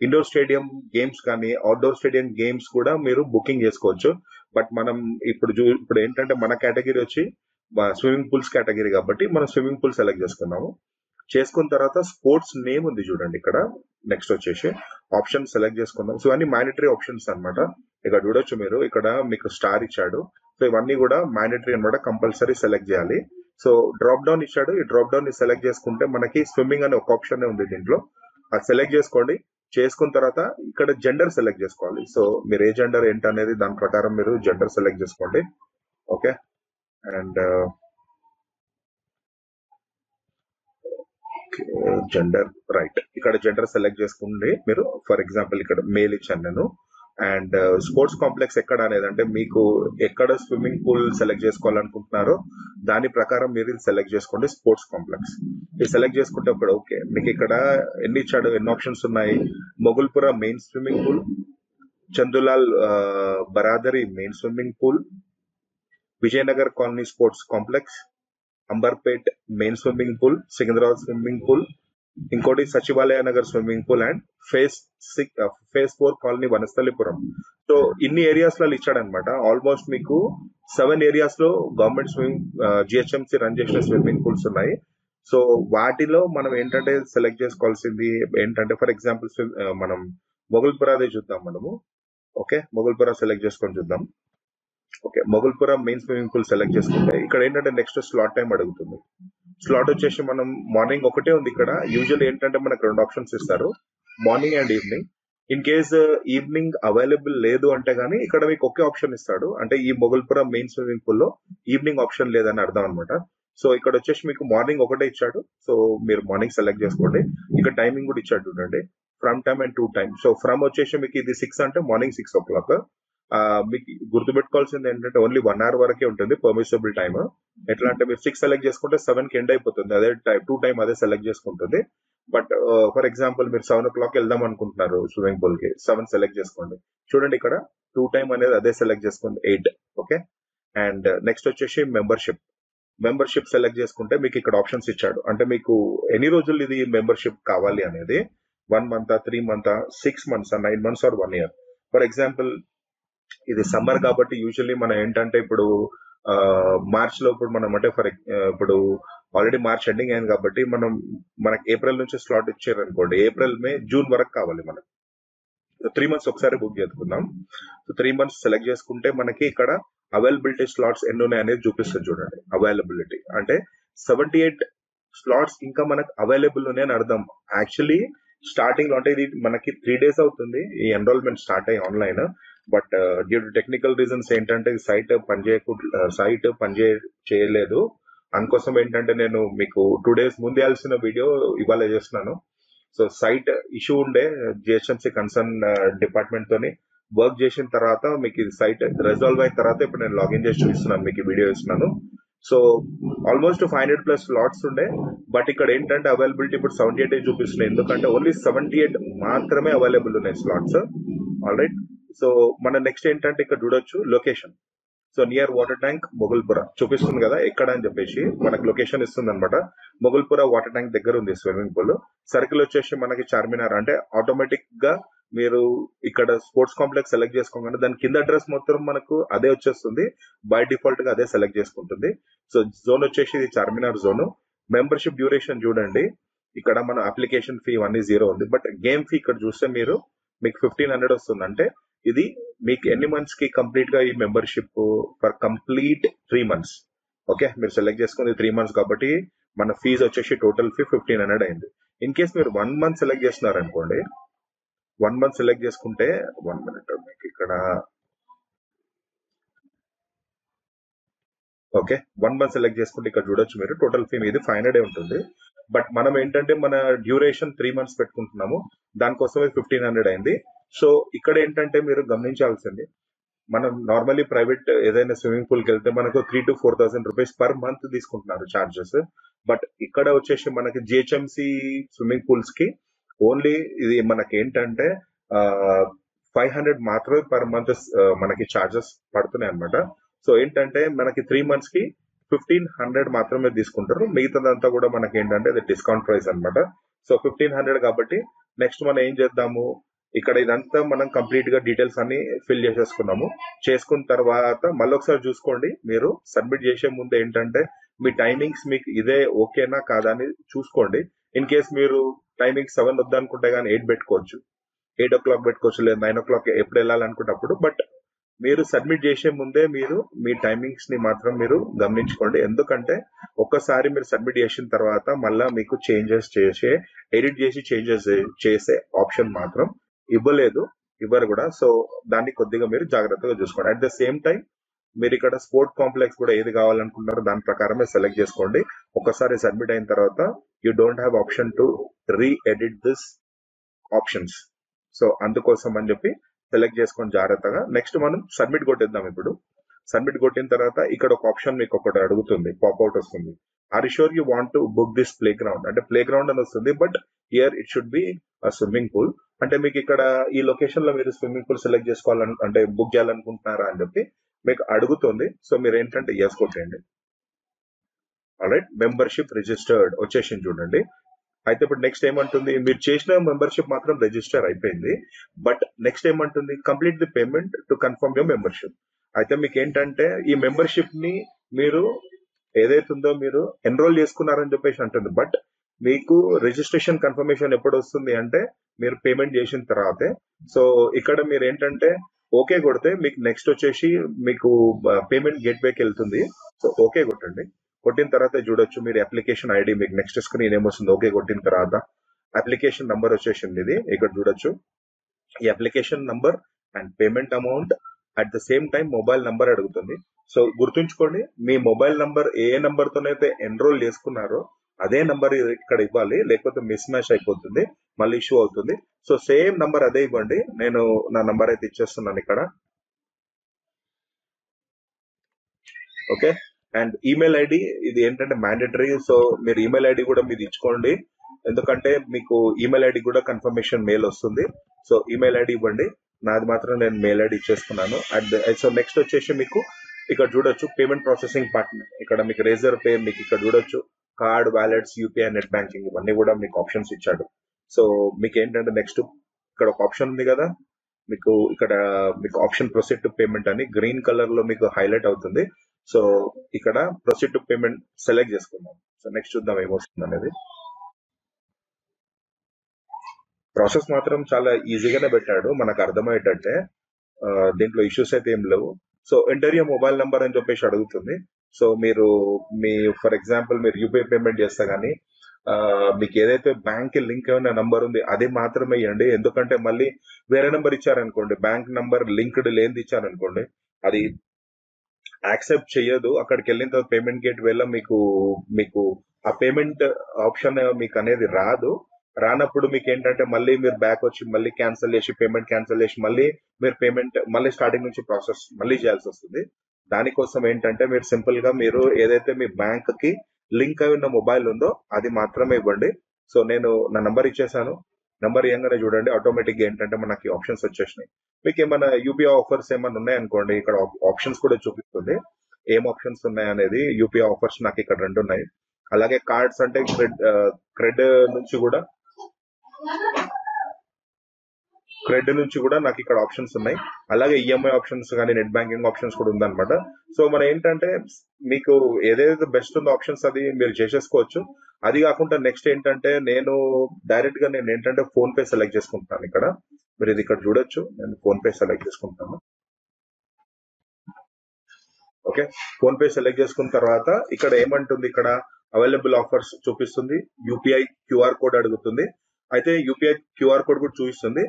ఇండోర్ స్టేడియం గేమ్స్ కానీ అవుట్డోర్ స్టేడియం గేమ్స్ కూడా మీరు బుకింగ్ చేసుకోవచ్చు. బట్ మనం ఇప్పుడు ఏంటంటే మన కేటగిరీ వచ్చి స్విమ్మింగ్ పూల్స్ కేటగిరీ కాబట్టి మనం స్విమ్మింగ్ పూల్ సెలెక్ట్ చేసుకున్నాము. చేసుకున్న తర్వాత స్పోర్ట్స్ నేమ్ ఉంది చూడండి ఇక్కడ. నెక్స్ట్ వచ్చేసి ఆప్షన్ సెలెక్ట్ చేసుకున్నాం. సో ఇవన్నీ మ్యాండేటరీ ఆప్షన్స్ అనమాట. ఇక్కడ చూడొచ్చు మీరు, ఇక్కడ మీకు స్టార్ ఇచ్చాడు. సో ఇవన్నీ కూడా మ్యాండేటరీ అనమాట, కంపల్సరీ సెలెక్ట్ చేయాలి. సో డ్రాప్ డౌన్ ఇచ్చాడు. ఈ డ్రాప్ డౌన్ ని సెలెక్ట్ చేసుకుంటే మనకి స్విమ్మింగ్ అనే ఒక ఆప్షన్ ఉంది దీంట్లో, అది సెలెక్ట్ చేసుకోండి. చేసుకున్న తర్వాత ఇక్కడ జెండర్ సెలెక్ట్ చేసుకోవాలి. సో మీరు ఏ జెండర్ ఏంటి అనేది దాని ప్రకారం మీరు జెండర్ సెలెక్ట్ చేసుకోండి. ఓకే, అండ్ జెండర్ రైట్, ఇక్కడ జెండర్ సెలెక్ట్ చేసుకోండి మీరు. ఫర్ ఎగ్జాంపుల్ ఇక్కడ మేల్ ఇచ్చాను నేను. అండ్ స్పోర్ట్స్ కాంప్లెక్స్ ఎక్కడ అనేది అంటే మీకు ఎక్కడ స్విమ్మింగ్ పూల్ సెలెక్ట్ చేసుకోవాలనుకుంటున్నారో దాని ప్రకారం మీరు సెలెక్ట్ చేసుకోండి స్పోర్ట్స్ కాంప్లెక్స్. ఇది సెలెక్ట్ చేసుకుంటే అప్పుడు ఓకే, మీకు ఇక్కడ ఎన్ని ఇచ్చాడు, ఎన్ని ఆప్షన్స్ ఉన్నాయి. Mogulpura main swimming pool, Chandulal Baradari main swimming pool, Vijayanagar colony sports complex, Amberpet main swimming pool, Secunderabad swimming pool, ఇంకోటి Sachivalaya Nagar swimming pool and phase 4 colony Vanasthalipuram. So ఇన్ని ఏరియాస్ లో ఇచ్చాడనమాట. ఆల్మోస్ట్ మీకు 7 ఏరియాస్ లో గవర్నమెంట్ జిహెచ్ఎంసీ రన్ చేసిన స్విమ్మింగ్ పూల్స్ ఉన్నాయి. సో వాటిలో మనం ఏంటంటే సెలెక్ట్ చేసుకోవాల్సింది ఏంటంటే, ఫర్ ఎగ్జాంపుల్ మనం మొగల్పురాదే చూద్దాం మనము. ఓకే, మొగల్పురా సెలెక్ట్ చేసుకొని చూద్దాం. Okay, Mogalpura main swimming pool select చేసుకుంటే ఇక్కడ ఏంటంటే నెక్స్ట్ స్లాట్ టైం అడుగుతుంది. స్లాట్ వచ్చేసి మనం మార్నింగ్ ఒకటే ఉంది ఇక్కడ. యూజువల్ ఏంటంటే మనకు 2 ఆప్షన్స్ ఇస్తారు, morning and evening. In case evening available లేదు అంటే గానీ ఇక్కడ మీకు ఒకే ఆప్షన్ ఇస్తాడు, అంటే ఈ మొగల్పురం మెయిన్ స్విమ్మింగ్ పూల్ లో ఈవినింగ్ ఆప్షన్ లేదని అర్థం అనమాట. సో ఇక్కడ వచ్చేసి మీకు మార్నింగ్ ఒకటే ఇచ్చాడు, సో మీరు మార్నింగ్ సెలెక్ట్ చేసుకోండి. ఇక్కడ టైమింగ్ కూడా ఇచ్చాడు చూడండి, from time and 2 time. So from వచ్చేసి మీకు ఇది 6 అంటే మార్నింగ్ 6 o'clock. మీకు గుర్తుపెట్టుకోవాల్సింది ఏంటంటే ఓన్లీ 1 hour వరకే ఉంటుంది పర్మిసబుల్ టైమ్. ఎట్లా అంటే మీరు 6 సెలెక్ట్ చేసుకుంటే 7 కి ఎండ్ అయిపోతుంది, అదే 2 టైం అదే సెలెక్ట్ చేసుకుంటుంది. బట్ ఫర్ ఎగ్జాంపుల్ మీరు 7 o'clock వెళ్దాం అనుకుంటున్నారు స్విమ్మింగ్ పూల్ కి, 7 సెలెక్ట్ చేసుకోండి. చూడండి ఇక్కడ 2 టైం అనేది అదే సెలెక్ట్ చేసుకోండి, 8. ఓకే, అండ్ నెక్స్ట్ వచ్చేసి మెంబర్షిప్ సెలెక్ట్ చేసుకుంటే మీకు ఇక్కడ ఆప్షన్స్ ఇచ్చాడు, అంటే మీకు ఎన్ని రోజులు ఇది మెంబర్షిప్ కావాలి అనేది, 1 month, 3 months, 6 months, 9 months or 1 year. For example ఇది సమ్మర్ కాబట్టి యూజువల్లీ మనం ఏంటంటే ఇప్పుడు మార్చ్ లో ఇప్పుడు మనం అంటే ఇప్పుడు ఆల్రెడీ మార్చ్ ఎండింగ్ అయింది కాబట్టి మనకి ఏప్రిల్ నుంచి స్లాట్ ఇచ్చారు అనుకోండి, ఏప్రిల్, మే, జూన్ వరకు కావాలి మనకి. 3 months ఒకసారి బుక్ చేసుకుందాం. సో 3 months సెలెక్ట్ చేసుకుంటే మనకి ఇక్కడ అవైలబిలిటీ స్లాట్స్ ఎన్ని ఉన్నాయి అనేది చూపిస్తుంది చూడండి. అవైలబిలిటీ అంటే 78 స్లాట్స్ ఇంకా మనకు అవైలబుల్ ఉన్నాయని అర్థం. యాక్చువల్లీ స్టార్టింగ్ లో అంటే ఇది మనకి 3 days అవుతుంది ఈ ఎన్రోల్మెంట్ స్టార్ట్ అయ్యి online. But due to technical reasons ఏంటంటే సైట్ చేయలేదు. అందుకోసం ఏంటంటే నేను మీకు 2 days ముందు వేయాల్సిన వీడియో ఇవాళ చేస్తున్నాను. సో సైట్ ఇష్యూ ఉండే జిహెచ్ఎంసీ కన్సర్న్ డిపార్ట్మెంట్ తోని వర్క్ చేసిన తర్వాత మీకు ఇది సైట్ రిజాల్వ్ అయిన తర్వాత ఇప్పుడు నేను లాగిన్ చేసి చూపిస్తున్నాను, మీకు వీడియో ఇస్తున్నాను. సో ఆల్మోస్ట్ 500+ స్లాట్స్ ఉండే, బట్ ఇక్కడ ఏంటంటే అవైలబిలిటీ ఇప్పుడు 78 చూపిస్తున్నాయి, ఎందుకంటే ఓన్లీ 78 మాత్రమే అవైలబుల్ ఉన్నాయి స్లాట్స్. ఆల్ రైట్, సో మన నెక్స్ట్ ఏంటంటే ఇక్కడ చూడొచ్చు location. So near water tank Moghalpura చూపిస్తుంది కదా ఎక్కడ అని చెప్పేసి మనకు లొకేషన్ ఇస్తుంది అనమాట. మొగల్పుర వాటర్ ట్యాంక్ దగ్గర ఉంది స్విమ్మింగ్ పూల్. సర్కిల్ వచ్చేసి మనకి చార్మినార్, అంటే ఆటోమేటిక్ గా మీరు ఇక్కడ స్పోర్ట్స్ కాంప్లెక్స్ సెలెక్ట్ చేసుకోగానే దాని కింద అడ్రస్ మొత్తం మనకు అదే వచ్చేస్తుంది, బై డిఫాల్ట్ గా అదే సెలెక్ట్ చేసుకుంటుంది. సో జోన్ వచ్చేసి ఇది చార్మినార్ జోన్. మెంబర్షిప్ డ్యూరేషన్ చూడండి, ఇక్కడ మన అప్లికేషన్ ఫీ అన్ని 0 ఉంది, బట్ గేమ్ ఫీ ఇక్కడ చూస్తే మీకు 1500 వస్తుంది. అంటే ఇది మీకు ఎన్ని మంత్స్ కి కంప్లీట్ గా ఈ membership for complete 3 months. Okay, మీరు సెలెక్ట్ చేసుకుంది 3 months కాబట్టి మన ఫీజు వచ్చేసి టోటల్ ఫీ 1500 అయింది. ఇన్ కేస్ మీరు 1 month సెలెక్ట్ చేస్తున్నారు అనుకోండి, 1 month సెలెక్ట్ చేసుకుంటే 1 minute మీకు ఇక్కడ ఓకే 1 month సెలెక్ట్ చేసుకుంటే ఇక్కడ చూడొచ్చు మీరు టోటల్ ఫీ మీది 500 ఉంటుంది. బట్ మనం ఏంటంటే మన డ్యూరేషన్ 3 months పెట్టుకుంటున్నాము, దానికోసమే 1500 అయింది. సో ఇక్కడ ఏంటంటే మీరు గమనించాల్సింది, మనం నార్మల్లీ ప్రైవేట్ ఏదైనా స్విమ్మింగ్ పూల్ కి వెళ్తే మనకు 3,000 to 4,000 రూపీస్ పర్ మంత్ తీసుకుంటున్నారు చార్జెస్. బట్ ఇక్కడ వచ్చేసి మనకి జిహెచ్ఎంసీ స్విమ్మింగ్ పూల్స్ కి ఓన్లీ ఇది మనకి ఏంటంటే 500 మాత్రమే పర్ మంత్ మనకి చార్జెస్ పడుతున్నాయి అనమాట. సో ఏంటంటే మనకి 3 months కి 1500 మాత్రమే తీసుకుంటారు, మిగతాదంతా కూడా మనకి ఏంటంటే అది డిస్కౌంట్ ప్రైస్ అనమాట. సో 1500 కాబట్టి నెక్స్ట్ మనం ఏం చేద్దాము, ఇక్కడ ఇదంతా మనం కంప్లీట్ గా డీటెయిల్స్ అన్ని ఫిల్ చేసేసుకున్నాము. చేసుకున్న తర్వాత మళ్ళీ ఒకసారి చూసుకోండి, మీరు సబ్మిట్ చేసే ముందు ఏంటంటే మీ టైమింగ్స్ మీకు ఇదే ఓకేనా కాదా అని చూసుకోండి. ఇన్ కేస్ మీరు టైమింగ్ 7 వద్దనుకుంటే కానీ 8 పెట్టుకోవచ్చు, 8 o'clock పెట్టుకోవచ్చు, లేదా 9 o'clock ఎప్పుడు వెళ్ళాలనుకున్నప్పుడు. బట్ మీరు సబ్మిట్ చేసే ముందే మీరు మీ టైమింగ్స్ ని మాత్రం మీరు గమనించుకోండి, ఎందుకంటే ఒక్కసారి మీరు సబ్మిట్ చేసిన తర్వాత మళ్ళా మీకు ఎడిట్ చేసి చేంజెస్ చేసే ఆప్షన్ మాత్రం ఇవ్వరు కూడా. సో దాన్ని కొద్దిగా మీరు జాగ్రత్తగా చూసుకోండి. అట్ ద సేమ్ టైం మీరు ఇక్కడ స్పోర్ట్ కాంప్లెక్స్ కూడా ఏది కావాలనుకుంటారో దాని ప్రకారమే సెలెక్ట్ చేసుకోండి. ఒకసారి సబ్మిట్ అయిన తర్వాత you don't have option to edit this options. So అందుకోసం అని చెప్పి సెలెక్ట్ చేసుకొని జాగ్రత్తగా నెక్స్ట్ మనం సబ్మిట్ కొట్టేద్దాం. ఇప్పుడు సబ్మిట్ కొట్టిన తర్వాత ఇక్కడ ఒక ఆప్షన్ మీకు ఒకటి అడుగుతుంది, పాప్అవుట్ వస్తుంది, are you sure you want to book this playground అంటే ప్లే గ్రౌండ్ అని వస్తుంది, but here it should be swimming pool. అంటే మీకు ఇక్కడ ఈ లొకేషన్ లో మీరు స్విమ్మింగ్ పూల్ సెలెక్ట్ చేసుకోవాలని అంటే బుక్ చేయాలనుకుంటున్నారా అని చెప్పి మీకు అడుగుతుంది. సో మీరు ఏంటంటే ఎస్ కొట్టేయండి. ఆల్రైట్, మెంబర్షిప్ రిజిస్టర్డ్ వచ్చేసింది చూడండి. అయితే ఇప్పుడు నెక్స్ట్ ఏమంటుంది, మీరు చేసిన మెంబర్షిప్ మాత్రం రిజిస్టర్ అయిపోయింది, బట్ నెక్స్ట్ ఏమంటుంది, complete the payment to confirm your membership. అయితే మీకు ఏంటంటే ఈ మెంబర్షిప్ ని మీరు ఏదైతుందో మీరు ఎన్రోల్ చేసుకున్నారని చెప్పేసి అంటుంది, బట్ మీకు రిజిస్ట్రేషన్ కన్ఫర్మేషన్ ఎప్పుడు వస్తుంది అంటే మీరు పేమెంట్ చేసిన తర్వాతే. సో ఇక్కడ మీరు ఏంటంటే ఓకే కొడితే మీకు నెక్స్ట్ వచ్చేసి మీకు పేమెంట్ గేట్వేకి వెళ్తుంది. సో ఓకే కొట్టండి. కొట్టిన తర్వాత చూడొచ్చు మీరు అప్లికేషన్ ఐడి, మీకు నెక్స్ట్ స్క్రీన్ ఏమొస్తుంది ఓకే కొట్టిన తర్వాత అప్లికేషన్ నంబర్ వచ్చేసింది. ఇది ఇక్కడ చూడొచ్చు. ఈ application number and payment amount at the same time mobile number అడుగుతుంది. సో గుర్తుంచుకోండి, మీ మొబైల్ నంబర్ ఏ నంబర్ తోనైతే ఎన్రోల్ చేసుకున్నారో అదే నంబర్ ఇక్కడ ఇవ్వాలి, లేకపోతే మిస్ మ్యాచ్ అయిపోతుంది, మళ్ళీ ఇష్యూ అవుతుంది. సో సేమ్ నంబర్ అదే ఇవ్వండి. నేను నా నంబర్ అయితే ఇచ్చేస్తున్నాను ఇక్కడ. ఓకే, అండ్ ఈమెయిల్ ఐడి ఇది ఏంటంటే మ్యాండేటరీ. సో మీరు ఈమెయిల్ ఐడి కూడా మీరు ఇచ్చుకోండి, ఎందుకంటే మీకు ఈమెయిల్ ఐడి కూడా కన్ఫర్మేషన్ మెయిల్ వస్తుంది. సో ఈమెయిల్ ఐడి ఇవ్వండి. నాది మాత్రం నేను మెయిల్ ఐడి ఇచ్చేస్తున్నాను. సో నెక్స్ట్ వచ్చేసి మీకు ఇక్కడ చూడొచ్చు పేమెంట్ ప్రాసెసింగ్ పార్ట్నర్. ఇక్కడ మీకు రేజర్ పే, మీకు ఇక్కడ చూడొచ్చు card, wallets, UPI, net banking, ఇవన్నీ కూడా మీకు ఆప్షన్స్ ఇచ్చాడు. సో మీకు ఏంటంటే నెక్స్ట్ ఇక్కడ ఒక ఆప్షన్ ఉంది కదా, మీకు ఇక్కడ మీకు ఆప్షన్ ప్రొసీడ్ టు పేమెంట్ అని గ్రీన్ కలర్ లో మీకు హైలైట్ అవుతుంది. సో ఇక్కడ ప్రొసీడ్ టు పేమెంట్ సెలెక్ట్ చేసుకుందాం. సో నెక్స్ట్ చూద్దాం ఏమొస్తుంది అనేది. ప్రాసెస్ మాత్రం చాలా ఈజీగానే పెట్టాడు, మనకు అర్థమయ్యేటట్టే. దీంట్లో ఇష్యూస్ అయితే ఏం లేవు. So enter your mobile number అని చెప్పేసి అడుగుతుంది. సో మీరు మీ ఫర్ ఎగ్జాంపుల్ మీరు యూపీఐ పేమెంట్ చేస్తే గానీ మీకు ఏదైతే బ్యాంక్ కి లింక్ అయిన నంబర్ ఉంది అది మాత్రమే ఇవ్వండి. ఎందుకంటే మళ్ళీ వేరే నంబర్ ఇచ్చారనుకోండి, బ్యాంక్ నంబర్ లింక్డ్ లేనిది ఇచ్చారనుకోండి, అది యాక్సెప్ట్ చెయ్యదు. అక్కడికి వెళ్ళిన తర్వాత పేమెంట్ గేట్ వెళ్ళ మీకు ఆ పేమెంట్ ఆప్షన్ మీకు అనేది రాదు. రానప్పుడు మీకు ఏంటంటే మళ్ళీ మీరు బ్యాక్ వచ్చి మళ్ళీ క్యాన్సిల్ చేసి పేమెంట్ క్యాన్సిల్ చేసి మళ్ళీ మీరు పేమెంట్ మళ్ళీ స్టార్టింగ్ నుంచి ప్రాసెస్ మళ్ళీ చేయాల్సి వస్తుంది. దానికోసం ఏంటంటే మీరు సింపుల్ గా మీరు ఏదైతే మీ బ్యాంక్ కి లింక్ అయి ఉన్న మొబైల్ ఉందో అది మాత్రమే ఇవ్వండి. సో నేను నా నంబర్ ఇచ్చేసాను. నంబర్ ఇవ్వగానే చూడండి ఆటోమేటిక్ గా ఏంటంటే మనకి ఆప్షన్స్ వచ్చేసినాయి. మీకు ఏమైనా యూపీఐ ఆఫర్స్ ఏమైనా ఉన్నాయనుకోండి, ఇక్కడ ఆప్షన్స్ కూడా చూపిస్తుంది ఏం ఆప్షన్స్ ఉన్నాయి అనేది. యూపీఐ ఆఫర్స్ నాకు ఇక్కడ 2 ఉన్నాయి. అలాగే కార్డ్స్ అంటే క్రెడిట్ నుంచి కూడా నాకు ఇక్కడ ఆప్షన్స్ ఉన్నాయి. అలాగే ఈఎంఐ ఆప్షన్స్ కానీ నెట్ బ్యాంకింగ్ ఆప్షన్స్ కూడా ఉందన్నమాట. సో మన ఏంటంటే మీకు ఏదైతే బెస్ట్ ఉందో ఆప్షన్స్ అది మీరు చేసేసుకోవచ్చు. అది కాకుండా నెక్స్ట్ ఏంటంటే నేను డైరెక్ట్ గా నేను ఏంటంటే ఫోన్ పే సెలెక్ట్ చేసుకుంటాను. ఇక్కడ మీరు ఇది ఇక్కడ చూడొచ్చు, నేను ఫోన్ పే సెలెక్ట్ చేసుకుంటాను. ఓకే, ఫోన్ పే సెలెక్ట్ చేసుకున్న తర్వాత ఇక్కడ ఏమంటుంది, ఇక్కడ అవైలబుల్ ఆఫర్స్ చూపిస్తుంది, యూపీఐ క్యూఆర్ కోడ్ అడుగుతుంది. అయితే యూపీఐ క్యూఆర్ కోడ్ కూడా చూపిస్తుంది.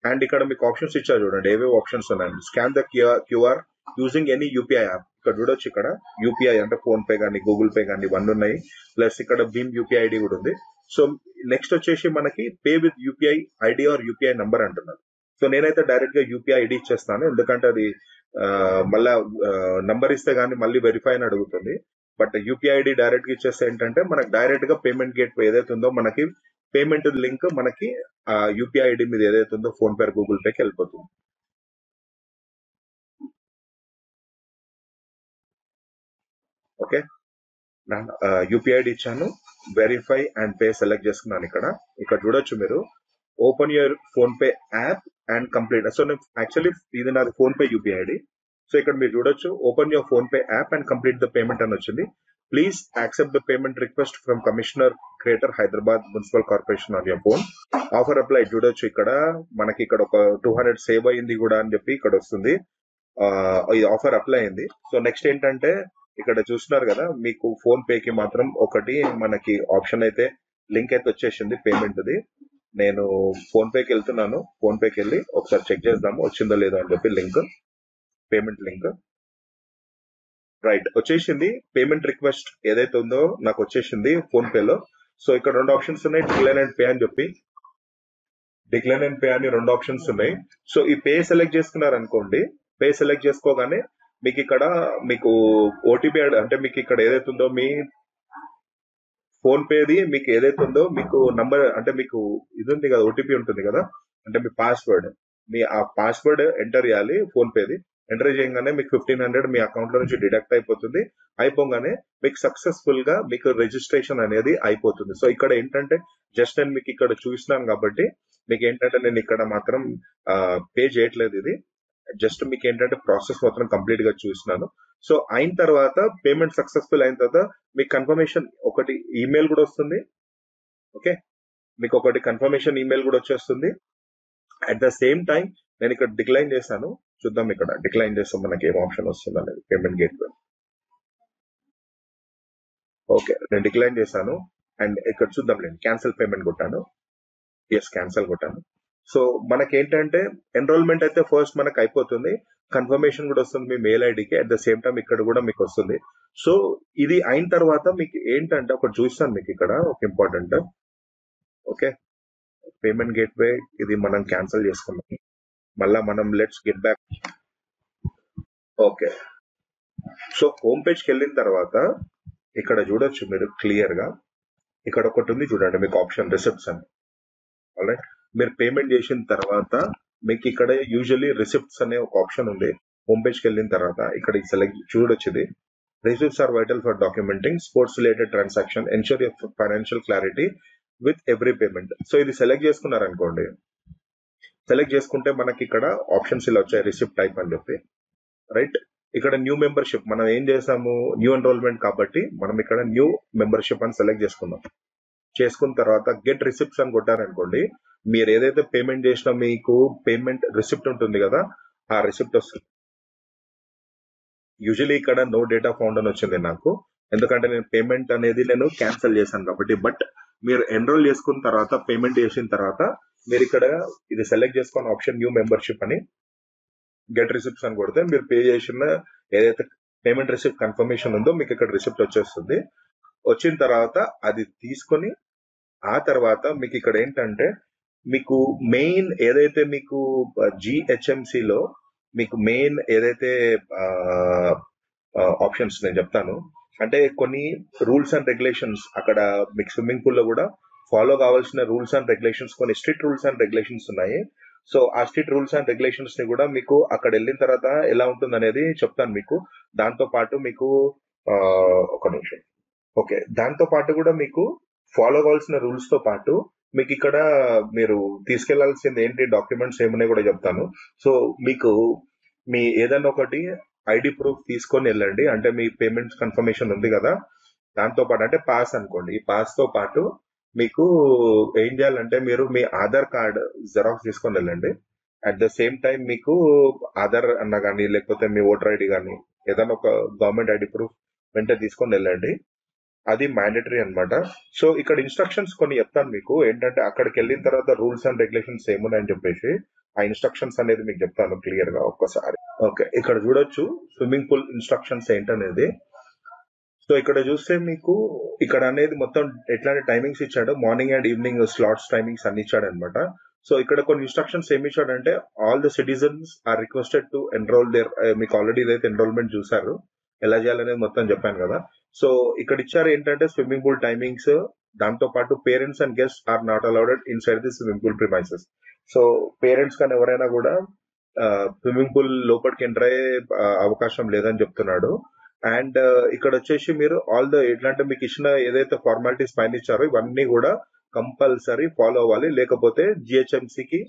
అండ్ ఇక్కడ మీకు ఆప్షన్స్ ఇచ్చారు చూడండి, ఏవేవి ఆప్షన్స్ ఉన్నాయండి. Scan the QR using any UPI app. ఇక్కడ చూడొచ్చు, ఇక్కడ యూపీఐ అంటే ఫోన్ పే కానీ గూగుల్ పే కానీ ఇవన్నీ ఉన్నాయి. ప్లస్ ఇక్కడ భీమ్ యూపీఐ ఐడి కూడా ఉంది. సో నెక్స్ట్ వచ్చేసి మనకి pay with UPI ID are UPI number అంటున్నారు. సో నేనైతే డైరెక్ట్ గా యూపీఐ ఐడి ఇచ్చేస్తాను, ఎందుకంటే అది మళ్ళా నంబర్ ఇస్తే గానీ మళ్ళీ వెరిఫై అని అడుగుతుంది. బట్ యూపీఐ ఐడి డైరెక్ట్ గా ఇచ్చేస్తే ఏంటంటే మనకి డైరెక్ట్ గా పేమెంట్ గేట్ ఏదైతే ఉందో మనకి పేమెంట్ లింక్ మనకి యూపీఐ ఐడి మీద ఏదైతే ఉందో ఫోన్ పే గూగుల్ పేకి వెళ్ళిపోతుంది. ఓకే, యూపీఐ ఐడి ఇచ్చాను, వెరిఫై అండ్ పే సెలెక్ట్ చేసుకున్నాను. ఇక్కడ చూడొచ్చు మీరు open your phone pay app and complete. So actually ఇది నాది phone pay UPI ID. So ఇక్కడ మీరు చూడొచ్చు open your phone pay app and complete the payment అని వచ్చింది. Please accept the payment request from commissioner creator Hyderabad municipal corporation on your phone. Offer apply చూడొచ్చు, ఇక్కడ మనకి ఇక్కడ ఒక 200 సేవ్ అయింది కూడా అని చెప్పి ఇక్కడ వస్తుంది. ఇది ఆఫర్ అప్లై అయింది. సో నెక్స్ట్ ఏంటంటే ఇక్కడ చూస్తున్నారు కదా, మీకు ఫోన్ పే కి మాత్రం ఒకటి మనకి ఆప్షన్ అయితే లింక్ అయితే వచ్చేసింది పేమెంట్ది. నేను ఫోన్ పేకి వెళ్తున్నాను. ఫోన్ పేకి వెళ్ళి ఒకసారి చెక్ చేద్దాము వచ్చిందో లేదో అని చెప్పి లింక్, పేమెంట్ లింక్. రైట్, వచ్చేసింది. పేమెంట్ రిక్వెస్ట్ ఏదైతే ఉందో నాకు వచ్చేసింది ఫోన్ పేలో. సో ఇక్కడ 2 ఆప్షన్స్ ఉన్నాయి, డిక్లైన్ అండ్ పే అని చెప్పి. డిక్లైన్ అండ్ పే అని 2 ఆప్షన్స్ ఉన్నాయి. సో ఈ పే సెలెక్ట్ చేసుకున్నారు అనుకోండి, పే సెలెక్ట్ చేసుకోగానే మీకు ఇక్కడ మీకు ఓటీపీ అంటే మీకు ఇక్కడ ఏదైతే ఉందో మీ ఫోన్ పేది మీకు ఏదైతే ఉందో మీకు నంబర్ అంటే మీకు ఇది ఉంది కదా, ఓటీపీ ఉంటుంది కదా, అంటే మీ పాస్వర్డ్, మీ ఆ పాస్వర్డ్ ఎంటర్ చేయాలి ఫోన్ పేది. ఎంటర్ చేయగానే మీకు 1500 మీ అకౌంట్ లో నుంచి డిడక్ట్ అయిపోతుంది. అయిపోగానే మీకు సక్సెస్ఫుల్ గా మీకు రిజిస్ట్రేషన్ అనేది అయిపోతుంది. సో ఇక్కడ ఏంటంటే జస్ట్ నేను మీకు ఇక్కడ చూసినాను కాబట్టి మీకు ఏంటంటే నేను ఇక్కడ మాత్రం పే చేయట్లేదు. ఇది జస్ట్ మీకు ఏంటంటే ప్రాసెస్ మాత్రం కంప్లీట్ గా చూసినాను. సో అయిన తర్వాత పేమెంట్ సక్సెస్ఫుల్ అయిన తర్వాత మీకు కన్ఫర్మేషన్ ఒకటి ఈమెయిల్ కూడా వస్తుంది. ఓకే, మీకు ఒకటి కన్ఫర్మేషన్ ఈమెయిల్ కూడా వచ్చేస్తుంది. అట్ ద సేమ్ టైం నేను ఇక్కడ డిక్లైన్ చేశాను. చూద్దాం ఇక్కడ డిక్లైన్ చేస్తాం మనకి ఏం ఆప్షన్ వస్తుంది అనేది పేమెంట్ గేట్వే. ఓకే, నేను డిక్లైన్ చేశాను అండ్ ఇక్కడ చూద్దాం, నేను క్యాన్సిల్ పేమెంట్ కొట్టాను. ఎస్, క్యాన్సిల్ కొట్టాను. సో మనకి ఏంటంటే ఎన్రోల్మెంట్ అయితే ఫస్ట్ మనకు అయిపోతుంది, కన్ఫర్మేషన్ కూడా వస్తుంది మీ మెయిల్ ఐడికి. అట్ ద సేమ్ టైం ఇక్కడ కూడా మీకు వస్తుంది. సో ఇది అయిన తర్వాత మీకు ఏంటంటే ఒకటి చూస్తాను మీకు ఇక్కడ ఒక ఇంపార్టెంట్. ఓకే, పేమెంట్ గేట్వే ఇది మనం క్యాన్సిల్ చేసుకున్నాం. మళ్ళా మనం let's get back. Okay, so home పేజ్కి వెళ్ళిన తర్వాత ఇక్కడ చూడొచ్చు మీరు క్లియర్ గా. ఇక్కడ ఒకటి ఉంది చూడండి మీకు ఆప్షన్ రిసిప్ట్స్ అని. ఆల్రైట్, మీరు పేమెంట్ చేసిన తర్వాత మీకు ఇక్కడ యూజువల్లీ రిసిప్ట్స్ అనే ఒక ఆప్షన్ ఉంది. హోమ్ పేజ్కి వెళ్ళిన తర్వాత ఇక్కడ సెలెక్ట్ చూడొచ్చు. ఇది receipts are vital for documenting sports related transaction, ensure your financial clarity with every payment. So ఇది సెలెక్ట్ చేసుకున్నారనుకోండి, సెలెక్ట్ చేసుకుంటే మనకి ఇక్కడ ఆప్షన్స్ ఇలా వచ్చాయి, రిసిప్ట్ టైప్ అని చెప్పి. రైట్, ఇక్కడ న్యూ మెంబర్షిప్ మనం ఏం చేసాము, న్యూ ఎన్రోల్మెంట్ కాబట్టి మనం ఇక్కడ న్యూ మెంబర్షిప్ అని సెలెక్ట్ చేసుకున్నాం. చేసుకున్న తర్వాత గెట్ రిసిప్ట్స్ అని కొట్టారనుకోండి, మీరు ఏదైతే పేమెంట్ చేసినా మీకు పేమెంట్ రిసిప్ట్ ఉంటుంది కదా, ఆ రిసిప్ట్ వస్తుంది. యూజువలీ ఇక్కడ నో డేటా ఫౌండ్ అని వచ్చింది నాకు, ఎందుకంటే నేను పేమెంట్ అనేది నేను క్యాన్సిల్ చేశాను కాబట్టి. బట్ మీరు ఎన్రోల్ చేసుకున్న తర్వాత పేమెంట్ చేసిన తర్వాత మీరు ఇక్కడ ఇది సెలెక్ట్ చేసుకున్న ఆప్షన్ న్యూ మెంబర్షిప్ అని గెట్ రిసిప్ట్స్ అని కొడితే మీరు పే చేసిన ఏదైతే పేమెంట్ రిసిప్ట్ కన్ఫర్మేషన్ ఉందో మీకు ఇక్కడ రిసిప్ట్ వచ్చేస్తుంది. వచ్చిన తర్వాత అది తీసుకొని ఆ తర్వాత మీకు ఇక్కడ ఏంటంటే మీకు మెయిన్ ఏదైతే మీకు జిహెచ్ఎంసిలో మీకు మెయిన్ ఏదైతే ఆప్షన్స్ నేను చెప్తాను, అంటే కొన్ని రూల్స్ అండ్ రెగ్యులేషన్స్ అక్కడ మీకు స్విమ్మింగ్ పూల్ లో కూడా ఫాలో కావాల్సిన రూల్స్ అండ్ రెగ్యులేషన్స్, కొన్ని స్ట్రిక్ట్ రూల్స్ అండ్ రెగ్యులేషన్స్ ఉన్నాయి. సో ఆ స్ట్రిక్ట్ రూల్స్ అండ్ రెగ్యులేషన్స్ ని కూడా మీకు అక్కడ వెళ్ళిన తర్వాత ఎలా ఉంటుంది అనేది చెప్తాను మీకు. దాంతో పాటు మీకు ఒక నిమిషం. ఓకే, దాంతో పాటు కూడా మీకు ఫాలో కావాల్సిన రూల్స్ తో పాటు మీకు ఇక్కడ మీరు తీసుకెళ్లాల్సింది ఏంటి డాక్యుమెంట్స్ ఏమున్నాయి కూడా చెప్తాను. సో మీకు మీ ఏదైనా ఒకటి ఐడి ప్రూఫ్ తీసుకొని వెళ్ళండి. అంటే మీ పేమెంట్ కన్ఫర్మేషన్ ఉంది కదా, దాంతో పాటు అంటే పాస్ అనుకోండి, ఈ పాస్ తో పాటు మీకు ఏం చేయాలంటే మీరు మీ ఆధార్ కార్డ్ జెరాక్స్ తీసుకొని వెళ్ళండి. అట్ ద సేమ్ టైం మీకు ఆధార్ అన్న కానీ లేకపోతే మీ ఓటర్ ఐడి కానీ ఏదైనా ఒక గవర్నమెంట్ ఐడి ప్రూఫ్ వెంటనే తీసుకొని వెళ్ళండి. అది మ్యాండేటరీ అన్నమాట. సో ఇక్కడ ఇన్స్ట్రక్షన్స్ కొన్ని చెప్తాను మీకు, ఏంటంటే అక్కడికి వెళ్ళిన తర్వాత రూల్స్ అండ్ రెగ్యులేషన్స్ ఏమున్నాయని చెప్పేసి ఆ ఇన్స్ట్రక్షన్స్ అనేది మీకు చెప్తాను క్లియర్ గా ఒక్కసారి. ఓకే, ఇక్కడ చూడొచ్చు స్విమ్మింగ్ పూల్ ఇన్స్ట్రక్షన్స్ ఏంటనేది. సో ఇక్కడ చూస్తే మీకు ఇక్కడ అనేది మొత్తం ఎట్లాంటి టైమింగ్స్ ఇచ్చాడు, morning and evening slots timings అన్ని ఇచ్చాడు అనమాట. సో ఇక్కడ కొన్ని ఇన్స్ట్రక్షన్స్ ఏమి ఇచ్చాడంటే all the citizens are requested to enrol there. మీకు ఆల్రెడీ ఇదైతే ఎన్రోల్మెంట్ చూసారు, ఎలా చేయాలనేది మొత్తం చెప్పాను కదా. సో ఇక్కడ ఇచ్చారు ఏంటంటే స్విమ్మింగ్ పూల్ టైమింగ్స్, దాంతో పాటు parents and guest are not allowed inside the swimming pool premises. So parents కానీ ఎవరైనా కూడా స్విమ్మింగ్ పూల్ లోపలికి ఎంటర్ అయ్యే అవకాశం లేదని చెప్తున్నాడు. అండ్ ఇక్కడ వచ్చేసి మీరు ఆల్ ద ఎట్లా మీకు ఇచ్చిన ఏదైతే ఫార్మాలిటీస్ పైన ఇచ్చారో ఇవన్నీ కూడా కంపల్సరీ ఫాలో అవ్వాలి, లేకపోతే జిహెచ్ఎంసికి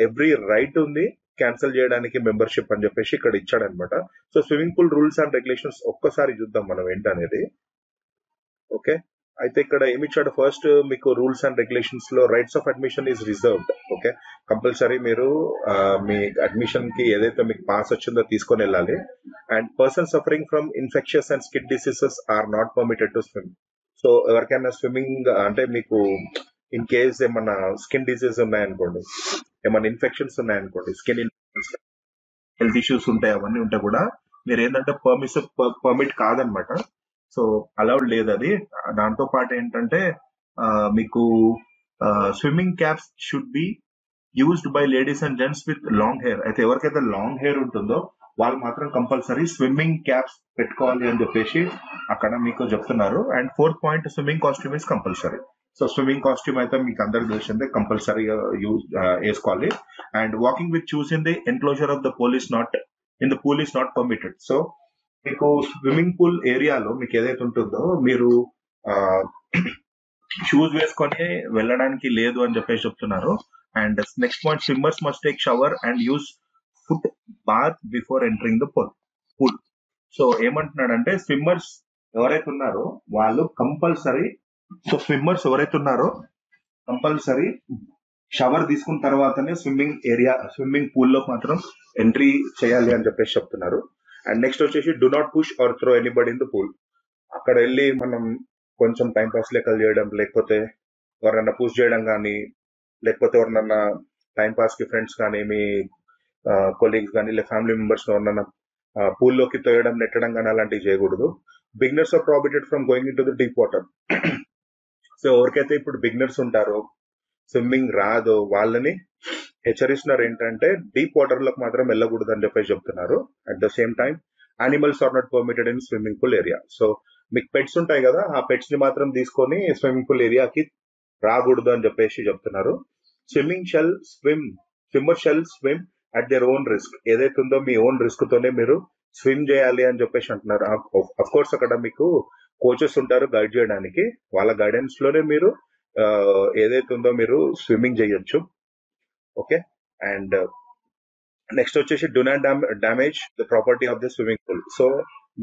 ఎవ్రీ రైట్ ఉంది క్యాన్సిల్ చేయడానికి మెంబర్షిప్ అని చెప్పేసి ఇక్కడ ఇచ్చాడనమాట. So swimming pool rules and regulations ఒక్కసారి చూద్దాం మనం ఏంటనేది. ఓకే, అయితే ఇక్కడ ఏమి ఇచ్చాడు, ఫస్ట్ మీకు రూల్స్ అండ్ రెగ్యులేషన్స్ లో rights of admission is reserved. Okay, compulsory మీరు మీ అడ్మిషన్ కి ఏదైతే మీకు పాస్ వచ్చిందో తీసుకొని వెళ్ళాలి. And person suffering from infections and skin diseases are not permitted to swim. So ఎవరికైనా స్విమ్మింగ్ అంటే మీకు ఇన్ కేస్ ఏమన్నా స్కిన్ డిసీజ్ ఉన్నాయనుకోండి, ఏమన్నా ఇన్ఫెక్షన్స్ ఉన్నాయనుకోండి, స్కిన్ ఇన్ఫెక్షన్స్, హెల్త్ ఇష్యూస్ ఉంటాయి, అవన్నీ ఉంటే కూడా మీరు ఏంటంటే పర్మిట్ కాదనమాట. సో అలౌడ్ లేదు అది. దాంతో పాటు ఏంటంటే మీకు swimming caps should be used by ladies and gents with long hair. అయితే ఎవరికైతే లాంగ్ హెయిర్ ఉంటుందో వాళ్ళు మాత్రం కంపల్సరీ స్విమ్మింగ్ క్యాప్స్ పెట్టుకోవాలి అని చెప్పేసి అక్కడ మీకు చెప్తున్నారు. And 4th point, swimming costume is compulsory. So swimming costume అయితే మీకు అందరికి తెలిసిందే, కంపల్సరీగా వేసుకోవాలి. And walking with shoes in the enclosure of the pool is not in the pool is not permitted. So మీకు స్విమ్మింగ్ పూల్ ఏరియాలో మీకు ఏదైతే ఉంటుందో మీరు షూస్ వేసుకొని వెళ్ళడానికి లేదు అని చెప్పేసి చెప్తున్నారు. And next point, swimmers must take shower and use foot bath before entering the pool. So ఏమంటున్నాడంటే స్విమ్మర్స్ ఎవరైతే ఉన్నారో వాళ్ళు కంపల్సరీ షవర్ తీసుకున్న తర్వాతనే స్విమ్మింగ్ పూల్ లో మాత్రం ఎంట్రీ చేయాలి అని చెప్పేసి చెప్తున్నారు. అండ్ నెక్స్ట్ వచ్చేసి do not push or throw anybody in the pool. అక్కడ వెళ్ళి మనం కొంచెం టైం పాస్ లెక్కలు చేయడం, లేకపోతే ఎవరన్నా పుష్ చేయడం కానీ, లేకపోతే ఎవరన్నా టైం పాస్ కి ఫ్రెండ్స్ కానీ, మీ కొలీగ్స్ కానీ, లేదా ఫ్యామిలీ మెంబర్స్ ఎవరన్నా పూల్లోకి తోయడం, నెట్టడం కానీ అలాంటివి చేయకూడదు. Beginners are prohibited from going in to the deep water. So ఎవరికైతే ఇప్పుడు బిగినర్స్ ఉంటారో, స్విమ్మింగ్ రాదో వాళ్ళని హెచ్చరిస్తున్నారు ఏంటంటే డీప్ వాటర్ లోకి మాత్రం వెళ్ళకూడదు అని చెప్పేసి చెప్తున్నారు. At the same time animals are not permitted in swimming pool area. So మీకు పెట్స్ ఉంటాయి కదా, ఆ పెట్స్ ని మాత్రం తీసుకొని స్విమ్మింగ్ పూల్ ఏరియాకి రాకూడదు అని చెప్పేసి చెప్తున్నారు. Swimmer shall swim at their own risk. ఏదైతే ఉందో మీ ఓన్ రిస్క్ తోనే మీరు స్విమ్ చేయాలి అని చెప్పేసి అంటున్నారు. అఫ్ కోర్స్ అక్కడ మీకు కోచెస్ ఉంటారు గైడ్ చేయడానికి, వాళ్ళ గైడెన్స్ లోనే మీరు ఏదైతే ఉందో మీరు స్విమ్మింగ్ చేయొచ్చు. ఓకే. అండ్ నెక్స్ట్ వచ్చేసి do not damage the property of the swimming pool. So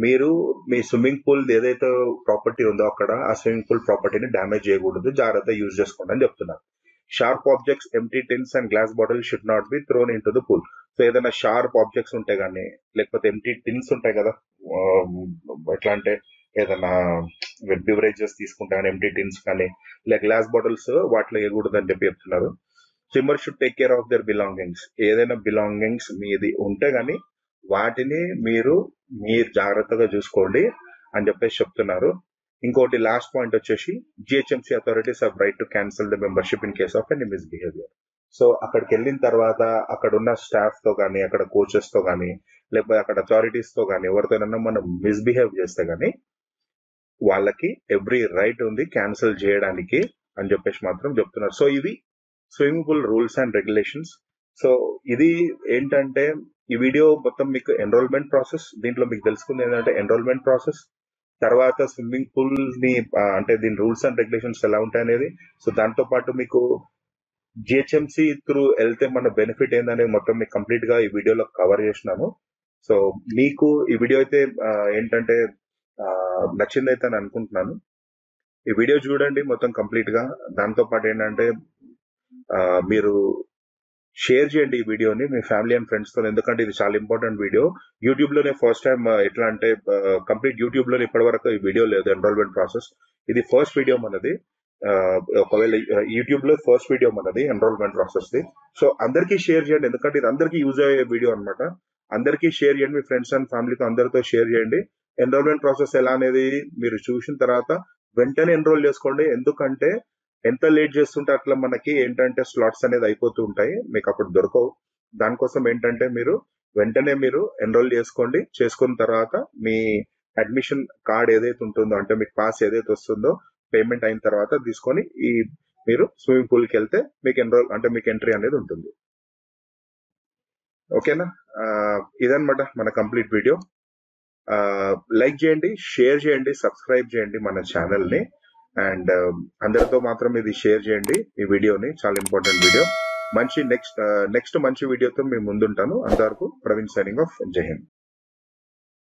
మీరు మీ స్విమ్మింగ్ పూల్ ఏదైతే ప్రాపర్టీ ఉందో అక్కడ ఆ స్విమ్మింగ్ పూల్ ప్రాపర్టీని డ్యామేజ్ చేయకూడదు, జాగ్రత్త యూజ్ చేసుకోండి అని చెప్తున్నారు. Sharp objects, empty tins and glass bottle should not be throne in to the pool. So ఏదైనా షార్ప్ ఆబ్జెక్ట్స్ ఉంటాయి కానీ, లేకపోతే ఎంప్టీ టిన్స్ ఉంటాయి కదా, ఎట్లా అంటే ఏదైనా బివరేజెస్ తీసుకుంటే కానీ ఎంప్టీ టిన్స్ కానీ, లేక గ్లాస్ బాటిల్స్ వాటిలో వేయకూడదు అని చెప్పి చెప్తున్నారు. Swimmer should take care of their belongings. ఏదైనా బిలాంగింగ్స్ మీది ఉంటే గానీ వాటిని మీరు జాగ్రత్తగా చూసుకోండి అని చెప్పేసి చెప్తున్నారు. ఇంకోటి లాస్ట్ పాయింట్ వచ్చేసి GHMC authorities have right to cancel the membership in case of any misbehaviour. So అక్కడికి వెళ్ళిన తర్వాత అక్కడ ఉన్న స్టాఫ్ తో కానీ, అక్కడ కోచెస్ తో కానీ, లేకపోతే అక్కడ అథారిటీస్ తో కానీ ఎవరితోనైనా మనం మిస్బిహేవ్ చేస్తే గానీ వాళ్ళకి ఎవ్రీ రైట్ ఉంది క్యాన్సిల్ చేయడానికి అని చెప్పేసి మాత్రం చెప్తున్నారు. సో ఇవి swimming pool rules and regulations. So ఇది ఏంటంటే ఈ వీడియో మొత్తం మీకు ఎన్రోల్మెంట్ ప్రాసెస్, దీంట్లో మీకు తెలుసుకుంది ఏంటంటే ఎన్రోల్మెంట్ ప్రాసెస్, తర్వాత స్విమ్మింగ్ పూల్ ని అంటే దీని రూల్స్ అండ్ రెగ్యులేషన్స్ ఎలా ఉంటాయి అనేది. సో దాంతో పాటు మీకు జిహెచ్ఎంసీ త్రూ వెళ్తే మన బెనిఫిట్ ఏందనేది మొత్తం మీకు కంప్లీట్ గా ఈ వీడియోలో కవర్ చేసినాను. సో మీకు ఈ వీడియో అయితే ఏంటంటే నచ్చిందైతే అని అనుకుంటున్నాను. ఈ వీడియో చూడండి మొత్తం కంప్లీట్ గా. దాంతో పాటు ఏంటంటే మీరు షేర్ చేయండి ఈ వీడియోని మీ ఫ్యామిలీ అండ్ ఫ్రెండ్స్ తో, ఎందుకంటే ఇది చాలా ఇంపార్టెంట్ వీడియో. యూట్యూబ్ లోనే ఫస్ట్ టైం ఎట్లా అంటే కంప్లీట్ యూట్యూబ్ లోనే ఇప్పటి వరకు ఈ వీడియో లేదు ఎన్రోల్మెంట్ ప్రాసెస్. ఇది ఫస్ట్ వీడియో మనది. ఒకవేళ యూట్యూబ్ లో ఫస్ట్ వీడియో మనది ఎన్రోల్మెంట్ ప్రాసెస్ ది. సో అందరికీ షేర్ చేయండి, ఎందుకంటే ఇది అందరికీ యూజ్ అయ్యే వీడియో అనమాట. అందరికీ షేర్ చేయండి, మీ ఫ్రెండ్స్ అండ్ ఫ్యామిలీతో అందరితో షేర్ చేయండి. ఎన్రోల్మెంట్ ప్రాసెస్ ఎలా అనేది మీరు చూసిన తర్వాత వెంటనే ఎన్రోల్ చేసుకోండి. ఎందుకంటే ఎంత లేట్ చేస్తుంటే అట్లా మనకి ఏంటంటే స్లాట్స్ అనేది అయిపోతూ ఉంటాయి, మీకు అప్పుడు దొరకవు. దానికోసం ఏంటంటే మీరు వెంటనే మీరు ఎన్రోల్ చేసుకోండి. చేసుకున్న తర్వాత మీ అడ్మిషన్ కార్డ్ ఏదైతే ఉంటుందో, అంటే మీకు పాస్ ఏదైతే వస్తుందో పేమెంట్ అయిన తర్వాత తీసుకొని మీరు స్విమ్మింగ్ పూల్ కి వెళ్తే మీకు ఎంట్రీ అనేది ఉంటుంది. ఓకేనా? ఇదన్నమాట మన కంప్లీట్ వీడియో. లైక్ చేయండి, షేర్ చేయండి, సబ్స్క్రైబ్ చేయండి మన ఛానల్ ని. అండ్ అందరితో మాత్రం ఇది షేర్ చేయండి ఈ వీడియోని, చాలా ఇంపార్టెంట్ వీడియో. నెక్స్ట్ మంచి వీడియోతో మేము ముందుంటాను. అంతవరకు ప్రవీణ్ సైనింగ్ ఆఫ్. జై హింద్.